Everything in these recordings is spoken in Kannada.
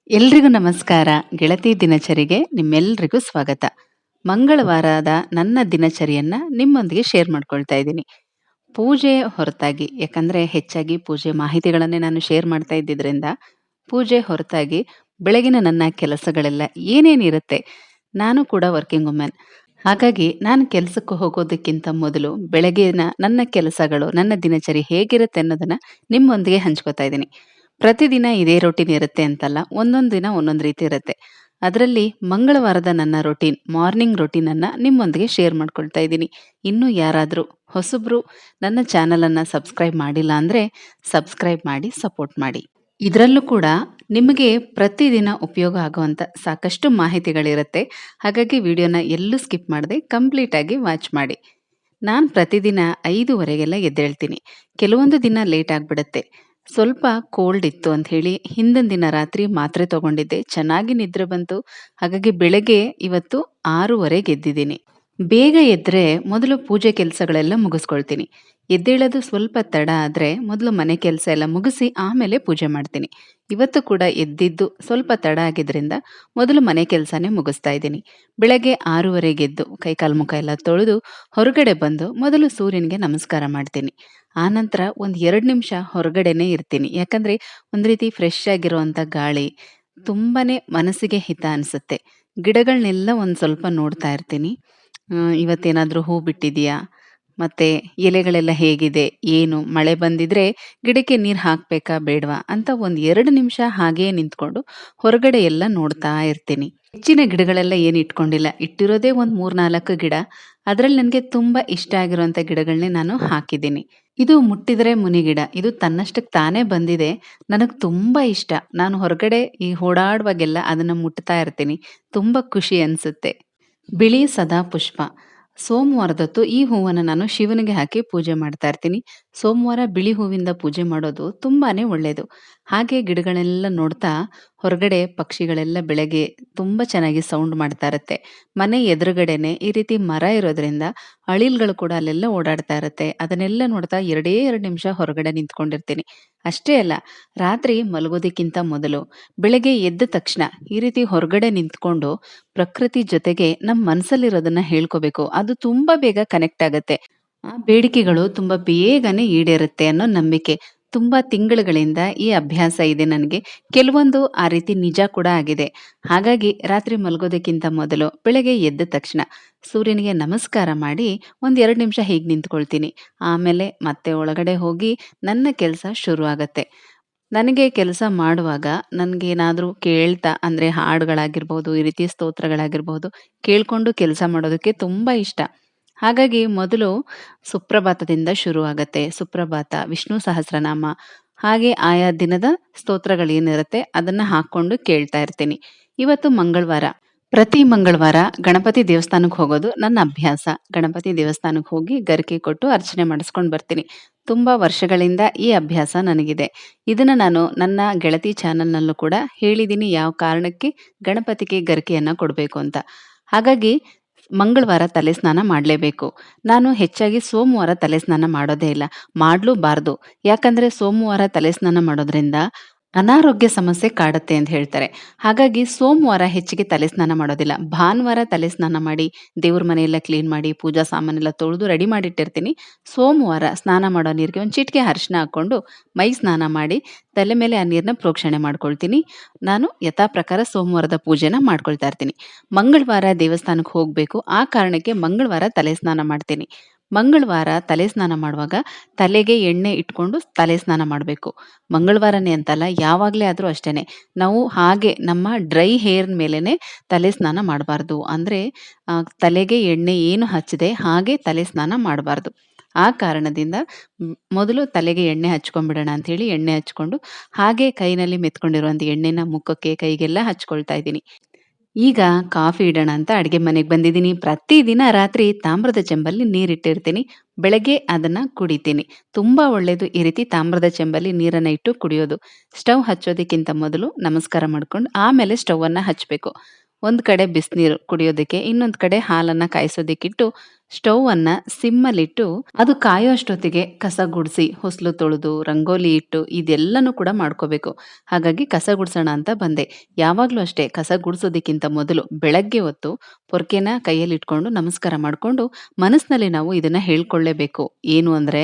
ಎಲ್ರಿಗೂ ನಮಸ್ಕಾರ. ಗೆಳತಿ ದಿನಚರಿಗೆ ನಿಮ್ಮೆಲ್ರಿಗೂ ಸ್ವಾಗತ. ಮಂಗಳವಾರದ ನನ್ನ ದಿನಚರಿಯನ್ನ ನಿಮ್ಮೊಂದಿಗೆ ಶೇರ್ ಮಾಡ್ಕೊಳ್ತಾ ಇದ್ದೀನಿ. ಪೂಜೆ ಹೊರತಾಗಿ ಯಾಕಂದ್ರೆ ಹೆಚ್ಚಾಗಿ ಪೂಜೆ ಮಾಹಿತಿಗಳನ್ನೇ ನಾನು ಶೇರ್ ಮಾಡ್ತಾ ಇದ್ದಿದ್ರಿಂದ, ಪೂಜೆ ಹೊರತಾಗಿ ಬೆಳಗಿನ ನನ್ನ ಕೆಲಸಗಳೆಲ್ಲ ಏನೇನಿರುತ್ತೆ, ನಾನು ಕೂಡ ವರ್ಕಿಂಗ್ ವುಮೆನ್. ಹಾಗಾಗಿ ನಾನು ಕೆಲಸಕ್ಕೆ ಹೋಗೋದಕ್ಕಿಂತ ಮೊದಲು ಬೆಳಗಿನ ನನ್ನ ಕೆಲಸಗಳು, ನನ್ನ ದಿನಚರಿ ಹೇಗಿರುತ್ತೆ ಅನ್ನೋದನ್ನ ನಿಮ್ಮೊಂದಿಗೆ ಹಂಚ್ಕೋತಾ ಇದ್ದೀನಿ. ಪ್ರತಿದಿನ ಇದೇ ರೊಟೀನ್ ಇರುತ್ತೆ ಅಂತಲ್ಲ, ಒಂದೊಂದು ದಿನ ಒಂದೊಂದು ರೀತಿ ಇರುತ್ತೆ. ಅದರಲ್ಲಿ ಮಂಗಳವಾರದ ನನ್ನ ರೊಟೀನ್, ಮಾರ್ನಿಂಗ್ ರೊಟೀನ್ ಅನ್ನ ನಿಮ್ಮೊಂದಿಗೆ ಶೇರ್ ಮಾಡ್ಕೊಳ್ತಾ ಇದ್ದೀನಿ. ಇನ್ನು ಯಾರಾದರೂ ಹೊಸಬ್ರು ನನ್ನ ಚಾನಲ್ ಅನ್ನ ಸಬ್ಸ್ಕ್ರೈಬ್ ಮಾಡಿಲ್ಲ ಅಂದ್ರೆ ಸಬ್ಸ್ಕ್ರೈಬ್ ಮಾಡಿ ಸಪೋರ್ಟ್ ಮಾಡಿ. ಇದರಲ್ಲೂ ಕೂಡ ನಿಮಗೆ ಪ್ರತಿದಿನ ಉಪಯೋಗ ಆಗುವಂತ ಸಾಕಷ್ಟು ಮಾಹಿತಿಗಳಿರುತ್ತೆ. ಹಾಗಾಗಿ ವಿಡಿಯೋನ ಎಲ್ಲೂ ಸ್ಕಿಪ್ ಮಾಡದೆ ಕಂಪ್ಲೀಟ್ ಆಗಿ ವಾಚ್ ಮಾಡಿ. ನಾನು ಪ್ರತಿದಿನ 5:30ಗೆಲ್ಲ ಎದ್ದೇಳ್ತೀನಿ. ಕೆಲವೊಂದು ದಿನ ಲೇಟ್ ಆಗ್ಬಿಡುತ್ತೆ. ಸ್ವಲ್ಪ ಕೋಲ್ಡ್ ಇತ್ತು ಅಂತ ಹೇಳಿ ಹಿಂದಿನ ದಿನ ರಾತ್ರಿ ಮಾತ್ರೆ ತಗೊಂಡಿದ್ದೆ. ಚೆನ್ನಾಗಿ ನಿದ್ರೆ ಬಂತು. ಹಾಗಾಗಿ ಬೆಳಗ್ಗೆ ಇವತ್ತು 6:30ಗೆ ಎದ್ದಿದ್ದೀನಿ. ಬೇಗ ಎದ್ರೆ ಮೊದಲು ಪೂಜೆ ಕೆಲಸಗಳೆಲ್ಲ ಮುಗಿಸ್ಕೊಳ್ತೀನಿ. ಎದ್ದೇಳೋದು ಸ್ವಲ್ಪ ತಡ ಆದ್ರೆ ಮೊದಲು ಮನೆ ಕೆಲಸ ಎಲ್ಲ ಮುಗಿಸಿ ಆಮೇಲೆ ಪೂಜೆ ಮಾಡ್ತೀನಿ. ಇವತ್ತು ಕೂಡ ಎದ್ದಿದ್ದು ಸ್ವಲ್ಪ ತಡ ಆಗಿದ್ರಿಂದ ಮೊದಲು ಮನೆ ಕೆಲಸನೇ ಮುಗಿಸ್ತಾ ಇದ್ದೀನಿ. ಬೆಳಗ್ಗೆ 6:30ಗೆ ಎದ್ದು ಕೈಕಾಲು ಮುಖ ಎಲ್ಲ ತೊಳೆದು ಹೊರಗಡೆ ಬಂದು ಮೊದಲು ಸೂರ್ಯನಿಗೆ ನಮಸ್ಕಾರ ಮಾಡ್ತೀನಿ. ಆನಂತರ ಒಂದು 2 ನಿಮಿಷ ಹೊರಗಡೆನೇ ಇರ್ತೀನಿ. ಯಾಕಂದ್ರೆ ಒಂದು ರೀತಿ ಫ್ರೆಶ್ ಆಗಿರುವಂತ ಗಾಳಿ ತುಂಬಾನೇ ಮನಸ್ಸಿಗೆ ಹಿತ ಅನ್ಸುತ್ತೆ. ಗಿಡಗಳನ್ನೆಲ್ಲ ಒಂದು ಸ್ವಲ್ಪ ನೋಡ್ತಾ ಇರ್ತೀನಿ. ಇವತ್ತೇನಾದ್ರೂ ಹೂ ಬಿಟ್ಟಿದೆಯಾ? ಮತ್ತೆ ಎಲೆಗಳೆಲ್ಲ ಹೇಗಿದೆ? ಏನು ಮಳೆ ಬಂದಿದ್ರೆ ಗಿಡಕ್ಕೆ ನೀರು ಹಾಕ್ಬೇಕಾ ಬೇಡವಾ? ಅಂತ ಒಂದು 2 ನಿಮಿಷ ಹಾಗೇ ನಿಂತ್ಕೊಂಡು ಹೊರಗಡೆ ಎಲ್ಲ ನೋಡ್ತಾ ಇರ್ತೀನಿ. ಹೆಚ್ಚಿನ ಗಿಡಗಳೆಲ್ಲ ಏನು ಇಟ್ಕೊಂಡಿಲ್ಲ. ಇಟ್ಟಿರೋದೇ ಒಂದು 3, 4 ಗಿಡ. ಅದ್ರಲ್ಲಿ ನನಗೆ ತುಂಬಾ ಇಷ್ಟ ಆಗಿರುವಂತ ಗಿಡಗಳನ್ನೇ ನಾನು ಹಾಕಿದ್ದೀನಿ. ಇದು ಮುಟ್ಟಿದ್ರೆ ಮುನಿಗಿಡ. ಇದು ತನ್ನಷ್ಟಕ್ಕೆ ತಾನೇ ಬಂದಿದೆ. ನನಗೆ ತುಂಬಾ ಇಷ್ಟ. ನಾನು ಹೊರಗಡೆ ಈ ಓಡಾಡುವಾಗೆಲ್ಲ ಅದನ್ನ ಮುಟ್ತಾ ಇರ್ತೀನಿ. ತುಂಬಾ ಖುಷಿ ಅನ್ಸುತ್ತೆ. ಬಿಳಿ ಸದಾ ಪುಷ್ಪ. ಸೋಮವಾರದೊತ್ತು ಈ ಹೂವನ್ನ ನಾನು ಶಿವನಿಗೆ ಹಾಕಿ ಪೂಜೆ ಮಾಡ್ತಾ ಇರ್ತೀನಿ. ಸೋಮವಾರ ಬಿಳಿ ಹೂವಿಂದ ಪೂಜೆ ಮಾಡೋದು ತುಂಬಾನೇ ಒಳ್ಳೆಯದು. ಹಾಗೆ ಗಿಡಗಳೆಲ್ಲ ನೋಡ್ತಾ ಹೊರಗಡೆ ಪಕ್ಷಿಗಳೆಲ್ಲ ಬೆಳಗ್ಗೆ ತುಂಬಾ ಚೆನ್ನಾಗಿ ಸೌಂಡ್ ಮಾಡ್ತಾ ಇರುತ್ತೆ. ಮನೆ ಎದುರುಗಡೆನೆ ಈ ರೀತಿ ಮರ ಇರೋದ್ರಿಂದ ಅಳಿಲ್ಗಳು ಕೂಡ ಅಲ್ಲೆಲ್ಲ ಓಡಾಡ್ತಾ ಇರುತ್ತೆ. ಅದನ್ನೆಲ್ಲ ನೋಡ್ತಾ 2 ನಿಮಿಷ ಹೊರಗಡೆ ನಿಂತ್ಕೊಂಡಿರ್ತೀನಿ. ಅಷ್ಟೇ ಅಲ್ಲ, ರಾತ್ರಿ ಮಲಗೋದಕ್ಕಿಂತ ಮೊದಲು ಬೆಳಗ್ಗೆ ಎದ್ದ ತಕ್ಷಣ ಈ ರೀತಿ ಹೊರಗಡೆ ನಿಂತ್ಕೊಂಡು ಪ್ರಕೃತಿ ಜೊತೆಗೆ ನಮ್ಮ ಮನಸ್ಸಲ್ಲಿರೋದನ್ನ ಹೇಳ್ಕೋಬೇಕು. ಅದು ತುಂಬಾ ಬೇಗ ಕನೆಕ್ಟ್ ಆಗತ್ತೆ. ಆ ಬೇಡಿಕೆಗಳು ತುಂಬಾ ಬೇಗನೆ ಈಡೇರುತ್ತೆ ಅನ್ನೋ ನಂಬಿಕೆ. ತುಂಬಾ ತಿಂಗಳುಗಳಿಂದ ಈ ಅಭ್ಯಾಸ ಇದೆ ನನಗೆ. ಕೆಲವೊಂದು ಆ ರೀತಿ ನಿಜ ಕೂಡ ಆಗಿದೆ. ಹಾಗಾಗಿ ರಾತ್ರಿ ಮಲಗೋದಕ್ಕಿಂತ ಮೊದಲು ಬೆಳಗ್ಗೆ ಎದ್ದ ತಕ್ಷಣ ಸೂರ್ಯನಿಗೆ ನಮಸ್ಕಾರ ಮಾಡಿ ಒಂದ್ 2 ನಿಮಿಷ ಹೀಗೆ ನಿಂತ್ಕೊಳ್ತೀನಿ. ಆಮೇಲೆ ಮತ್ತೆ ಒಳಗಡೆ ಹೋಗಿ ನನ್ನ ಕೆಲಸ ಶುರು ಆಗತ್ತೆ. ನನಗೆ ಕೆಲಸ ಮಾಡುವಾಗ ನನ್ಗೇನಾದ್ರೂ ಕೇಳ್ತಾ ಅಂದ್ರೆ ಹಾಡುಗಳಾಗಿರ್ಬೋದು, ಈ ರೀತಿ ಸ್ತೋತ್ರಗಳಾಗಿರ್ಬೋದು, ಕೇಳ್ಕೊಂಡು ಕೆಲಸ ಮಾಡೋದಕ್ಕೆ ತುಂಬಾ ಇಷ್ಟ. ಹಾಗಾಗಿ ಮೊದಲು ಸುಪ್ರಭಾತದಿಂದ ಶುರು ಆಗತ್ತೆ. ಸುಪ್ರಭಾತ, ವಿಷ್ಣು ಸಹಸ್ರನಾಮ, ಹಾಗೆ ಆಯಾ ದಿನದ ಸ್ತೋತ್ರಗಳೇನಿರುತ್ತೆ ಅದನ್ನ ಹಾಕ್ಕೊಂಡು ಕೇಳ್ತಾ ಇರ್ತೀನಿ. ಇವತ್ತು ಮಂಗಳವಾರ. ಪ್ರತಿ ಮಂಗಳವಾರ ಗಣಪತಿ ದೇವಸ್ಥಾನಕ್ಕೆ ಹೋಗೋದು ನನ್ನ ಅಭ್ಯಾಸ. ಗಣಪತಿ ದೇವಸ್ಥಾನಕ್ಕೆ ಹೋಗಿ ಗರಿಕೆ ಕೊಟ್ಟು ಅರ್ಚನೆ ಮಾಡಿಸ್ಕೊಂಡು ಬರ್ತೀನಿ. ತುಂಬಾ ವರ್ಷಗಳಿಂದ ಈ ಅಭ್ಯಾಸ ನನಗಿದೆ. ಇದನ್ನ ನಾನು ನನ್ನ ಗೆಳತಿ ಚಾನಲ್‌ನಲ್ಲೂ ಕೂಡ ಹೇಳಿದ್ದೀನಿ ಯಾವ ಕಾರಣಕ್ಕೆ ಗಣಪತಿಗೆ ಗರಿಕೆಯನ್ನ ಕೊಡ್ಬೇಕು ಅಂತ. ಹಾಗಾಗಿ ಮಂಗಳವಾರ ತಲೆ ಸ್ನಾನ ಮಾಡ್ಲೇಬೇಕು. ನಾನು ಹೆಚ್ಚಾಗಿ ಸೋಮವಾರ ತಲೆ ಸ್ನಾನ ಮಾಡೋದೇ ಇಲ್ಲ. ಮಾಡ್ಲೂಬಾರ್ದು. ಯಾಕಂದ್ರೆ ಸೋಮವಾರ ತಲೆ ಸ್ನಾನ ಮಾಡೋದ್ರಿಂದ ಅನಾರೋಗ್ಯ ಸಮಸ್ಯೆ ಕಾಡುತ್ತೆ ಅಂತ ಹೇಳ್ತಾರೆ. ಹಾಗಾಗಿ ಸೋಮವಾರ ಹೆಚ್ಚಿಗೆ ತಲೆ ಸ್ನಾನ ಮಾಡೋದಿಲ್ಲ. ಭಾನುವಾರ ತಲೆ ಸ್ನಾನ ಮಾಡಿ, ದೇವ್ರ ಮನೆಯೆಲ್ಲ ಕ್ಲೀನ್ ಮಾಡಿ, ಪೂಜಾ ಸಾಮಾನೆಲ್ಲ ತೊಳೆದು ರೆಡಿ ಮಾಡಿಟ್ಟಿರ್ತೀನಿ. ಸೋಮವಾರ ಸ್ನಾನ ಮಾಡೋ ನೀರಿಗೆ ಒಂದು ಚಿಟಿಕೆ ಅರಿಶಿನ ಹಾಕ್ಕೊಂಡು ಮೈ ಸ್ನಾನ ಮಾಡಿ, ತಲೆ ಮೇಲೆ ಆ ನೀರನ್ನ ಪ್ರೋಕ್ಷಣೆ ಮಾಡ್ಕೊಳ್ತೀನಿ. ನಾನು ಯಥಾ ಪ್ರಕಾರ ಸೋಮವಾರದ ಪೂಜೆನ ಮಾಡ್ಕೊಳ್ತಾ ಇರ್ತೀನಿ. ಮಂಗಳವಾರ ದೇವಸ್ಥಾನಕ್ಕೆ ಹೋಗ್ಬೇಕು. ಆ ಕಾರಣಕ್ಕೆ ಮಂಗಳವಾರ ತಲೆ ಸ್ನಾನ ಮಾಡ್ತೀನಿ. ಮಂಗಳವಾರ ತಲೆ ಸ್ನಾನ ಮಾಡುವಾಗ ತಲೆಗೆ ಎಣ್ಣೆ ಇಟ್ಕೊಂಡು ತಲೆ ಸ್ನಾನ ಮಾಡಬೇಕು. ಮಂಗಳವಾರನೇ ಅಂತಲ್ಲ, ಯಾವಾಗಲೇ ಆದ್ರೂ ಅಷ್ಟೇನೆ. ನಾವು ಹಾಗೆ ನಮ್ಮ ಡ್ರೈ ಹೇರ್ ಮೇಲೆನೆ ತಲೆ ಸ್ನಾನ ಮಾಡಬಾರ್ದು. ಅಂದ್ರೆ ತಲೆಗೆ ಎಣ್ಣೆ ಏನು ಹಚ್ಚದೆ ಹಾಗೆ ತಲೆ ಸ್ನಾನ ಮಾಡಬಾರ್ದು. ಆ ಕಾರಣದಿಂದ ಮೊದಲು ತಲೆಗೆ ಎಣ್ಣೆ ಹಚ್ಕೊಂಡ್ಬಿಡೋಣ ಅಂತ ಹೇಳಿ ಎಣ್ಣೆ ಹಚ್ಕೊಂಡು ಹಾಗೆ ಕೈನಲ್ಲಿ ಮೆತ್ಕೊಂಡಿರುವಂತ ಎಣ್ಣೆನ ಮುಖಕ್ಕೆ, ಕೈಗೆಲ್ಲ ಹಚ್ಕೊಳ್ತಾ ಇದ್ದೀನಿ. ಈಗ ಕಾಫಿ ಇಡೋಣ ಅಂತ ಅಡಿಗೆ ಮನೆಗೆ ಬಂದಿದ್ದೀನಿ. ಪ್ರತಿದಿನ ರಾತ್ರಿ ತಾಮ್ರದ ಚೆಂಬಲ್ಲಿ ನೀರಿಟ್ಟಿರ್ತೀನಿ. ಬೆಳಗ್ಗೆ ಅದನ್ನ ಕುಡಿತೀನಿ. ತುಂಬಾ ಒಳ್ಳೇದು ಈ ರೀತಿ ತಾಮ್ರದ ಚೆಂಬಲ್ಲಿ ನೀರನ್ನ ಇಟ್ಟು ಕುಡಿಯೋದು. ಸ್ಟವ್ ಹಚ್ಚೋದಕ್ಕಿಂತ ಮೊದಲು ನಮಸ್ಕಾರ ಮಾಡ್ಕೊಂಡು ಆಮೇಲೆ ಸ್ಟವ್ ಅನ್ನ ಹಚ್ಬೇಕು. ಒಂದು ಕಡೆ ಬಿಸಿನೀರು ಕುಡಿಯೋದಕ್ಕೆ, ಇನ್ನೊಂದು ಕಡೆ ಹಾಲನ್ನ ಕಾಯಿಸೋದಕ್ಕಿಟ್ಟು ಸ್ಟವ್ ಅನ್ನ ಸಿಮ್ಮಲ್ಲಿಟ್ಟು ಅದು ಕಾಯೋ ಅಷ್ಟೊತ್ತಿಗೆ ಕಸ ಗುಡಿಸಿ, ಹೊಸಲು ತೊಳೆದು, ರಂಗೋಲಿ ಇಟ್ಟು ಇದೆಲ್ಲನೂ ಕೂಡ ಮಾಡ್ಕೋಬೇಕು. ಹಾಗಾಗಿ ಕಸ ಗುಡ್ಸೋಣ ಅಂತ ಬಂದೆ. ಯಾವಾಗ್ಲೂ ಅಷ್ಟೇ ಕಸ ಗುಡಿಸೋದಕ್ಕಿಂತ ಮೊದಲು ಬೆಳಗ್ಗೆ ಹೊತ್ತು ಪೊರ್ಕೆನ ಕೈಯಲ್ಲಿ ಇಟ್ಕೊಂಡು ನಮಸ್ಕಾರ ಮಾಡ್ಕೊಂಡು ಮನಸ್ಸಿನಲ್ಲಿ ನಾವು ಇದನ್ನ ಹೇಳ್ಕೊಳ್ಳೇಬೇಕು. ಏನು ಅಂದ್ರೆ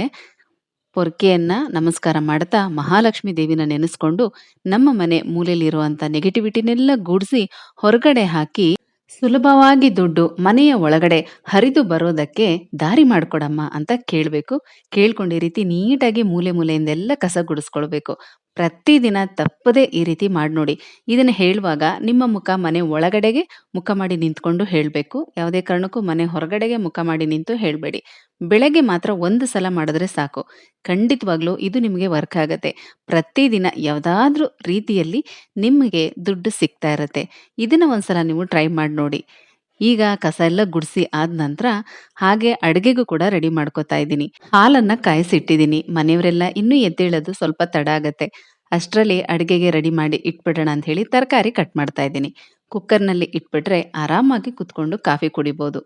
ಪೊರ್ಕೆಯನ್ನ ನಮಸ್ಕಾರ ಮಾಡ್ತಾ ಮಹಾಲಕ್ಷ್ಮಿ ದೇವಿನ ನೆನೆಸ್ಕೊಂಡು ನಮ್ಮ ಮನೆ ಮೂಲೆಯಲ್ಲಿರುವಂತ ನೆಗೆಟಿವಿಟಿನೆಲ್ಲ ಗೂಡಿಸಿ ಹೊರಗಡೆ ಹಾಕಿ ಸುಲಭವಾಗಿ ದುಡ್ಡು ಮನೆಯ ಒಳಗಡೆ ಹರಿದು ಬರೋದಕ್ಕೆ ದಾರಿ ಮಾಡ್ಕೊಡಮ್ಮ ಅಂತ ಕೇಳಬೇಕು. ಕೇಳ್ಕೊಂಡು ಈ ರೀತಿ ನೀಟಾಗಿ ಮೂಲೆ ಮೂಲೆಯಿಂದೆಲ್ಲ ಕಸ ಗುಡಿಸ್ಕೊಳ್ಬೇಕು. ಪ್ರತಿದಿನ ತಪ್ಪದೆ ಈ ರೀತಿ ಮಾಡಿ ನೋಡಿ. ಇದನ್ನ ಹೇಳುವಾಗ ನಿಮ್ಮ ಮುಖ ಮನೆ ಒಳಗಡೆಗೆ ಮುಖ ಮಾಡಿ ನಿಂತ್ಕೊಂಡು ಹೇಳಬೇಕು. ಯಾವುದೇ ಕಾರಣಕ್ಕೂ ಮನೆ ಹೊರಗಡೆಗೆ ಮುಖ ಮಾಡಿ ನಿಂತು ಹೇಳಬೇಡಿ. ಬೆಳಗ್ಗೆ ಮಾತ್ರ ಒಂದು ಸಲ ಮಾಡಿದ್ರೆ ಸಾಕು. ಖಂಡಿತವಾಗ್ಲೂ ಇದು ನಿಮಗೆ ವರ್ಕ್ ಆಗತ್ತೆ. ಪ್ರತಿದಿನ ಯಾವುದಾದ್ರೂ ರೀತಿಯಲ್ಲಿ ನಿಮಗೆ ದುಡ್ಡು ಸಿಗ್ತಾ ಇರತ್ತೆ. ಇದನ್ನ ಒಂದ್ಸಲ ನೀವು ಟ್ರೈ ಮಾಡಿ ನೋಡಿ. ಈಗ ಕಸ ಎಲ್ಲ ಗುಡಿಸಿ ಆದ ನಂತರ ಹಾಗೆ ಅಡುಗೆಗೂ ಕೂಡ ರೆಡಿ ಮಾಡ್ಕೊತಾ ಇದ್ದೀನಿ. ಹಾಲನ್ನ ಕಾಯಿಸಿಟ್ಟಿದ್ದೀನಿ. ಮನೆಯವರೆಲ್ಲ ಇನ್ನೂ ಎದ್ದೇಳೋದು ಸ್ವಲ್ಪ ತಡ ಆಗತ್ತೆ. ಅಷ್ಟರಲ್ಲಿ ಅಡುಗೆಗೆ ರೆಡಿ ಮಾಡಿ ಇಟ್ಬಿಡೋಣ ಅಂತ ಹೇಳಿ ತರಕಾರಿ ಕಟ್ ಮಾಡ್ತಾ ಇದ್ದೀನಿ. ಕುಕ್ಕರ್ನಲ್ಲಿ ಇಟ್ಬಿಟ್ರೆ ಆರಾಮಾಗಿ ಕುತ್ಕೊಂಡು ಕಾಫಿ ಕುಡಿಬೋದು.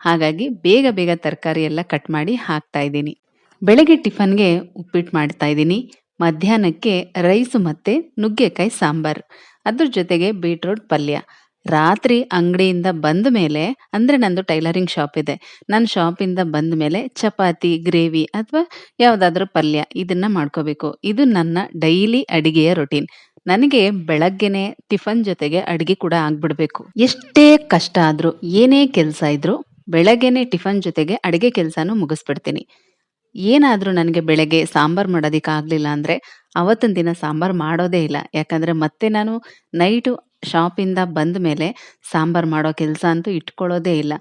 ಹಾಗಾಗಿ ಬೇಗ ಬೇಗ ತರಕಾರಿ ಎಲ್ಲ ಕಟ್ ಮಾಡಿ ಹಾಕ್ತಾ ಇದ್ದೀನಿ. ಬೆಳಗ್ಗೆ ಟಿಫನ್ಗೆ ಉಪ್ಪಿಟ್ಟು ಮಾಡ್ತಾ ಇದ್ದೀನಿ. ಮಧ್ಯಾಹ್ನಕ್ಕೆ ರೈಸ್ ಮತ್ತೆ ನುಗ್ಗೆಕಾಯಿ ಸಾಂಬಾರ್. ಅದ್ರ ಜೊತೆಗೆ ಬೀಟ್ರೂಟ್ ಪಲ್ಯ. ರಾತ್ರಿ ಅಂಗಡಿಯಿಂದ ಬಂದ ಮೇಲೆ ಅಂದ್ರೆ ನಂದು ಟೈಲರಿಂಗ್ ಶಾಪ್ ಇದೆ. ನನ್ನ ಶಾಪಿಂದ ಬಂದ ಮೇಲೆ ಚಪಾತಿ, ಗ್ರೇವಿ ಅಥವಾ ಯಾವುದಾದ್ರೂ ಪಲ್ಯ ಇದನ್ನ ಮಾಡ್ಕೋಬೇಕು. ಇದು ನನ್ನ ಡೈಲಿ ಅಡಿಗೆಯ ರೊಟೀನ್. ನನಗೆ ಬೆಳಗ್ಗೆನೆ ಟಿಫನ್ ಜೊತೆಗೆ ಅಡಿಗೆ ಕೂಡ ಆಗ್ಬಿಡ್ಬೇಕು. ಎಷ್ಟೇ ಕಷ್ಟ ಆದ್ರೂ, ಏನೇ ಕೆಲಸ ಇದ್ರೂ ಬೆಳಗ್ಗೆನೆ ಟಿಫನ್ ಜೊತೆಗೆ ಅಡಿಗೆ ಕೆಲಸನೂ ಮುಗಿಸ್ಬಿಡ್ತೀನಿ. ಏನಾದ್ರೂ ನನಗೆ ಬೆಳಗ್ಗೆ ಸಾಂಬಾರ್ ಮಾಡೋದಿಕ್ಕೆ ಆಗ್ಲಿಲ್ಲ ಅಂದ್ರೆ ಅವತ್ತಿನ ದಿನ ಸಾಂಬಾರ್ ಮಾಡೋದೇ ಇಲ್ಲ. ಯಾಕಂದ್ರೆ ಮತ್ತೆ ನಾನು ನೈಟು ಶಾಪಿಂದ ಬಂದ ಮೇಲೆ ಸಾಂಬಾರ್ ಮಾಡೋ ಕೆಲಸ ಅಂತೂ ಇಟ್ಕೊಳ್ಳೋದೇ ಇಲ್ಲ.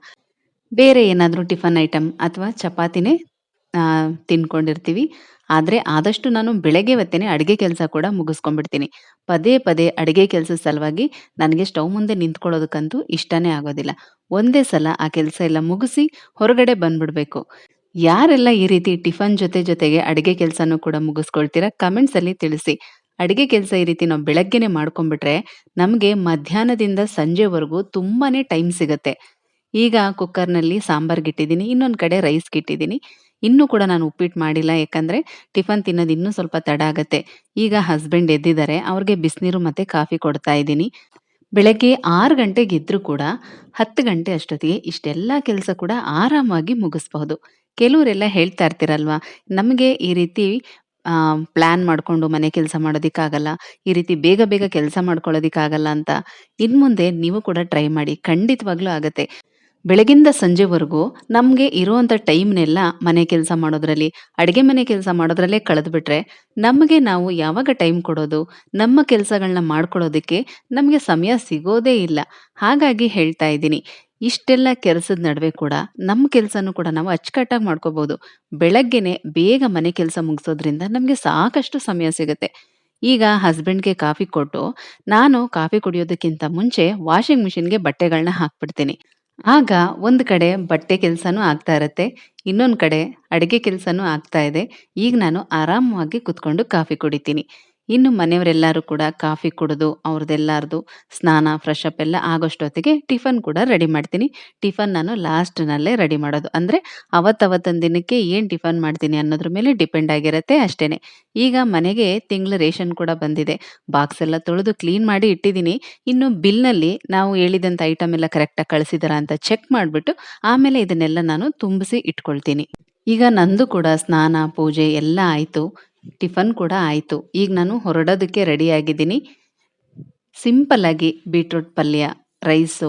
ಬೇರೆ ಏನಾದ್ರೂ ಟಿಫನ್ ಐಟಮ್ ಅಥವಾ ಚಪಾತಿನೇ ತಿನ್ಕೊಂಡಿರ್ತೀವಿ. ಆದ್ರೆ ಆದಷ್ಟು ನಾನು ಬೆಳಗ್ಗೆ ಹೊತ್ತೇನೆ ಅಡಿಗೆ ಕೆಲಸ ಕೂಡ ಮುಗಿಸ್ಕೊಂಡ್ಬಿಡ್ತೀನಿ. ಪದೇ ಪದೇ ಅಡಿಗೆ ಕೆಲಸದ ಸಲುವಾಗಿ ನನಗೆ ಸ್ಟವ್ ಮುಂದೆ ನಿಂತ್ಕೊಳ್ಳೋದಕ್ಕಂತೂ ಇಷ್ಟನೇ ಆಗೋದಿಲ್ಲ. ಒಂದೇ ಸಲ ಆ ಕೆಲಸ ಎಲ್ಲ ಮುಗಿಸಿ ಹೊರಗಡೆ ಬಂದ್ಬಿಡ್ಬೇಕು. ಯಾರೆಲ್ಲ ಈ ರೀತಿ ಟಿಫನ್ ಜೊತೆಗೆ ಅಡಿಗೆ ಕೆಲಸನೂ ಕೂಡ ಮುಗಿಸ್ಕೊಳ್ತೀರಾ ಕಮೆಂಟ್ಸ್ ಅಲ್ಲಿ ತಿಳಿಸಿ. ಅಡಿಗೆ ಕೆಲಸ ಈ ರೀತಿ ನಾವು ಬೆಳಗ್ಗೆನೆ ಮಾಡ್ಕೊಂಡ್ಬಿಟ್ರೆ ನಮ್ಗೆ ಮಧ್ಯಾಹ್ನದಿಂದ ಸಂಜೆವರೆಗೂ ತುಂಬಾನೇ ಟೈಮ್ ಸಿಗತ್ತೆ. ಈಗ ಕುಕ್ಕರ್‌ನಲ್ಲಿ ಸಾಂಬಾರ್ಗಿಟ್ಟಿದ್ದೀನಿ. ಇನ್ನೊಂದ್ ಕಡೆ ರೈಸ್‌ಗಿಟ್ಟಿದ್ದೀನಿ. ಇನ್ನೂ ಕೂಡ ನಾನು ಉಪ್ಪಿಟ್ಟು ಮಾಡಿಲ್ಲ. ಯಾಕಂದ್ರೆ ಟಿಫನ್ ತಿನ್ನೋದು ಇನ್ನೂ ಸ್ವಲ್ಪ ತಡ ಆಗತ್ತೆ. ಈಗ ಹಸ್ಬೆಂಡ್ ಎದ್ದಿದ್ದಾರೆ. ಅವ್ರಿಗೆ ಬಿಸಿನೀರು ಮತ್ತೆ ಕಾಫಿ ಕೊಡ್ತಾ ಇದ್ದೀನಿ. ಬೆಳಗ್ಗೆ 6 ಗಂಟೆಗೆದ್ರೂ ಕೂಡ 10 ಗಂಟೆ ಅಷ್ಟೊತ್ತಿಗೆ ಇಷ್ಟೆಲ್ಲ ಕೆಲಸ ಕೂಡ ಆರಾಮಾಗಿ ಮುಗಿಸ್ಬಹುದು. ಕೆಲವರೆಲ್ಲ ಹೇಳ್ತಾ ಇರ್ತೀರಲ್ವಾ, ನಮಗೆ ಈ ರೀತಿ ಪ್ಲಾನ್ ಮಾಡ್ಕೊಂಡು ಮನೆ ಕೆಲಸ ಮಾಡೋದಿಕ್ಕಾಗಲ್ಲ. ಈ ರೀತಿ ಬೇಗ ಬೇಗ ಕೆಲಸ ಮಾಡ್ಕೊಳ್ಳೋದಿಕ್ಕಾಗಲ್ಲ ಅಂತ. ಇನ್ಮುಂದೆ ನೀವು ಕೂಡ ಟ್ರೈ ಮಾಡಿ. ಖಂಡಿತವಾಗ್ಲೂ ಆಗತ್ತೆ. ಬೆಳಗಿಂದ ಸಂಜೆವರೆಗೂ ನಮ್ಗೆ ಇರುವಂತ ಟೈಮ್‌ನೆಲ್ಲ ಮನೆ ಕೆಲಸ ಮಾಡೋದ್ರಲ್ಲಿ, ಅಡಿಗೆ ಮನೆ ಕೆಲಸ ಮಾಡೋದ್ರಲ್ಲೇ ಕಳೆದ್ಬಿಟ್ರೆ, ನಮಗೆ ನಾವು ಯಾವಾಗ ಟೈಮ್ ಕೊಡೋದು? ನಮ್ಮ ಕೆಲಸಗಳನ್ನ ಮಾಡ್ಕೊಳ್ಳೋದಕ್ಕೆ ನಮ್ಗೆ ಸಮಯ ಸಿಗೋದೇ ಇಲ್ಲ. ಹಾಗಾಗಿ ಹೇಳ್ತಾ ಇದ್ದೀನಿ. ಇಷ್ಟೆಲ್ಲ ಕೆಲಸದ ನಡುವೆ ಕೂಡ ನಮ್ಮ ಕೆಲಸನೂ ಕೂಡ ನಾವು ಅಚ್ಚುಕಟ್ಟಾಗಿ ಮಾಡ್ಕೋಬಹುದು. ಬೆಳಗ್ಗೆನೆ ಬೇಗ ಮನೆ ಕೆಲಸ ಮುಗಿಸೋದ್ರಿಂದ ನಮ್ಗೆ ಸಾಕಷ್ಟು ಸಮಯ ಸಿಗುತ್ತೆ. ಈಗ ಹಸ್ಬೆಂಡ್‌ಗೆ ಕಾಫಿ ಕೊಟ್ಟು, ನಾನು ಕಾಫಿ ಕುಡಿಯೋದಕ್ಕಿಂತ ಮುಂಚೆ ವಾಷಿಂಗ್ ಮಿಷಿನ್‌ಗೆ ಬಟ್ಟೆಗಳನ್ನ ಹಾಕ್ಬಿಡ್ತೀನಿ. ಆಗ ಒಂದು ಕಡೆ ಬಟ್ಟೆ ಕೆಲ್ಸನೂ ಆಗ್ತಾ ಇರತ್ತೆ. ಇನ್ನೊಂದ್ ಕಡೆ ಅಡಿಗೆ ಕೆಲ್ಸನೂ ಆಗ್ತಾ ಇದೆ. ಈಗ ನಾನು ಆರಾಮವಾಗಿ ಕುತ್ಕೊಂಡು ಕಾಫಿ ಕುಡಿತೀನಿ. ಇನ್ನು ಮನೆಯವರೆಲ್ಲರೂ ಕೂಡ ಕಾಫಿ ಕುಡಿದು ಅವ್ರದ್ದೆಲ್ಲಾರ್ದು ಸ್ನಾನ, ಫ್ರೆಶ್ ಅಪ್ ಎಲ್ಲ ಆಗೋಷ್ಟೊತ್ತಿಗೆ ಟಿಫನ್ ಕೂಡ ರೆಡಿ ಮಾಡ್ತೀನಿ. ಟಿಫನ್ ನಾನು ಲಾಸ್ಟ್‌ನಲ್ಲೇ ರೆಡಿ ಮಾಡೋದು. ಅಂದ್ರೆ ಅವತ್ತವತ್ತಿನ ದಿನಕ್ಕೆ ಏನ್ ಟಿಫನ್ ಮಾಡ್ತೀನಿ ಅನ್ನೋದ್ರ ಮೇಲೆ ಡಿಪೆಂಡ್ ಆಗಿರತ್ತೆ ಅಷ್ಟೇನೆ. ಈಗ ಮನೆಗೆ ತಿಂಗಳ ರೇಷನ್ ಕೂಡ ಬಂದಿದೆ. ಬಾಕ್ಸ್ ಎಲ್ಲ ತೊಳೆದು ಕ್ಲೀನ್ ಮಾಡಿ ಇಟ್ಟಿದ್ದೀನಿ. ಇನ್ನು ಬಿಲ್‌ನಲ್ಲಿ ನಾವು ಹೇಳಿದಂತ ಐಟಮ್ ಎಲ್ಲ ಕರೆಕ್ಟಾಗಿ ಕಳಿಸಿದಾರಾ ಅಂತ ಚೆಕ್ ಮಾಡ್ಬಿಟ್ಟು ಆಮೇಲೆ ಇದನ್ನೆಲ್ಲ ನಾನು ತುಂಬಿಸಿ ಇಟ್ಕೊಳ್ತೀನಿ. ಈಗ ನಂದು ಕೂಡ ಸ್ನಾನ, ಪೂಜೆ ಎಲ್ಲ ಆಯ್ತು. ಟಿಫನ್ ಕೂಡ ಆಯ್ತು. ಈಗ ನಾನು ಹೊರಡೋದಕ್ಕೆ ರೆಡಿ ಆಗಿದ್ದೀನಿ. ಸಿಂಪಲ್ ಆಗಿ ಬೀಟ್ರೂಟ್ ಪಲ್ಯ, ರೈಸು,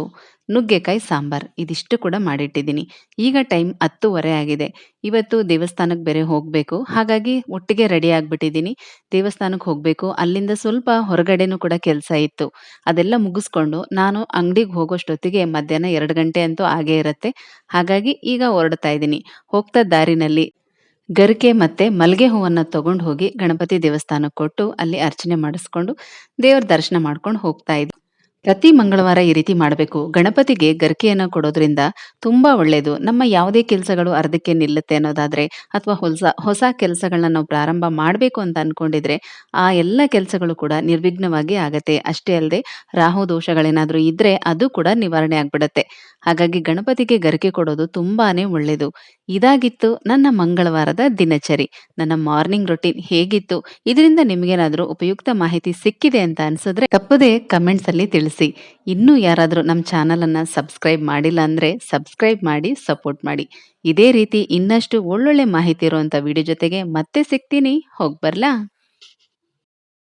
ನುಗ್ಗೆಕಾಯಿ ಸಾಂಬಾರ್ ಇದಿಷ್ಟು ಕೂಡ ಮಾಡಿಟ್ಟಿದ್ದೀನಿ. ಈಗ ಟೈಮ್ 10:30 ಆಗಿದೆ. ಇವತ್ತು ದೇವಸ್ಥಾನಕ್ಕೆ ಬೇರೆ ಹೋಗ್ಬೇಕು. ಹಾಗಾಗಿ ಒಟ್ಟಿಗೆ ರೆಡಿ ಆಗ್ಬಿಟ್ಟಿದ್ದೀನಿ. ದೇವಸ್ಥಾನಕ್ಕೆ ಹೋಗ್ಬೇಕು. ಅಲ್ಲಿಂದ ಸ್ವಲ್ಪ ಹೊರಗಡೆನೂ ಕೂಡ ಕೆಲಸ ಇತ್ತು. ಅದೆಲ್ಲ ಮುಗಿಸ್ಕೊಂಡು ನಾನು ಅಂಗಡಿಗೆ ಹೋಗೋಷ್ಟೊತ್ತಿಗೆ ಮಧ್ಯಾಹ್ನ 2 ಗಂಟೆ ಅಂತೂ ಆಗೇ ಇರತ್ತೆ. ಹಾಗಾಗಿ ಈಗ ಹೊರಡ್ತಾ ಇದ್ದೀನಿ. ಹೋಗ್ತಾ ದಾರಿನಲ್ಲಿ ಗರಿಕೆ ಮತ್ತೆ ಮಲ್ಗೆ ಹೂವನ್ನ ತಗೊಂಡ್ ಹೋಗಿ ಗಣಪತಿ ದೇವಸ್ಥಾನಕ್ಕೆ ಕೊಟ್ಟು ಅಲ್ಲಿ ಅರ್ಚನೆ ಮಾಡಿಸ್ಕೊಂಡು ದೇವ್ರ ದರ್ಶನ ಮಾಡ್ಕೊಂಡು ಹೋಗ್ತಾ ಇದ್ದೆ. ಪ್ರತಿ ಮಂಗಳವಾರ ಈ ರೀತಿ ಮಾಡಬೇಕು. ಗಣಪತಿಗೆ ಗರಿಕೆಯನ್ನು ಕೊಡೋದ್ರಿಂದ ತುಂಬಾ ಒಳ್ಳೆಯದು. ನಮ್ಮ ಯಾವುದೇ ಕೆಲಸಗಳು ಅರ್ಧಕ್ಕೆ ನಿಲ್ಲುತ್ತೆ ಅನ್ನೋದಾದ್ರೆ, ಅಥವಾ ಹೊಸ ಹೊಸ ಕೆಲಸಗಳನ್ನ ನಾವು ಪ್ರಾರಂಭ ಮಾಡಬೇಕು ಅಂತ ಅನ್ಕೊಂಡಿದ್ರೆ, ಆ ಎಲ್ಲ ಕೆಲಸಗಳು ಕೂಡ ನಿರ್ವಿಘ್ನವಾಗಿ ಆಗತ್ತೆ. ಅಷ್ಟೇ ಅಲ್ಲದೆ ರಾಹು ದೋಷಗಳೇನಾದ್ರೂ ಇದ್ರೆ ಅದು ಕೂಡ ನಿವಾರಣೆ ಆಗ್ಬಿಡತ್ತೆ. ಹಾಗಾಗಿ ಗಣಪತಿಗೆ ಗರಿಕೆ ಕೊಡೋದು ತುಂಬಾನೇ ಒಳ್ಳೆಯದು. ಇದಾಗಿತ್ತು ನನ್ನ ಮಂಗಳವಾರದ ದಿನಚರಿ. ನನ್ನ ಮಾರ್ನಿಂಗ್ ರೊಟೀನ್ ಹೇಗಿತ್ತು? ಇದರಿಂದ ನಿಮಗೇನಾದ್ರೂ ಉಪಯುಕ್ತ ಮಾಹಿತಿ ಸಿಕ್ಕಿದೆ ಅಂತ ಅನ್ಸಿದ್ರೆ ತಪ್ಪದೇ ಕಮೆಂಟ್ಸ್ ಅಲ್ಲಿ ತಿಳಿಸಿ. ಇನ್ನೂ ಯಾರಾದ್ರೂ ನಮ್ಮ ಚಾನಲ್ ಅನ್ನ ಸಬ್ಸ್ಕ್ರೈಬ್ ಮಾಡಿಲ್ಲ ಅಂದ್ರೆ ಸಬ್ಸ್ಕ್ರೈಬ್ ಮಾಡಿ ಸಪೋರ್ಟ್ ಮಾಡಿ. ಇದೇ ರೀತಿ ಇನ್ನಷ್ಟು ಒಳ್ಳೊಳ್ಳೆ ಮಾಹಿತಿ ಇರುವಂತ ವಿಡಿಯೋ ಜೊತೆಗೆ ಮತ್ತೆ ಸಿಗ್ತೀನಿ. ಹೋಗ್ಬರ್ಲಾ?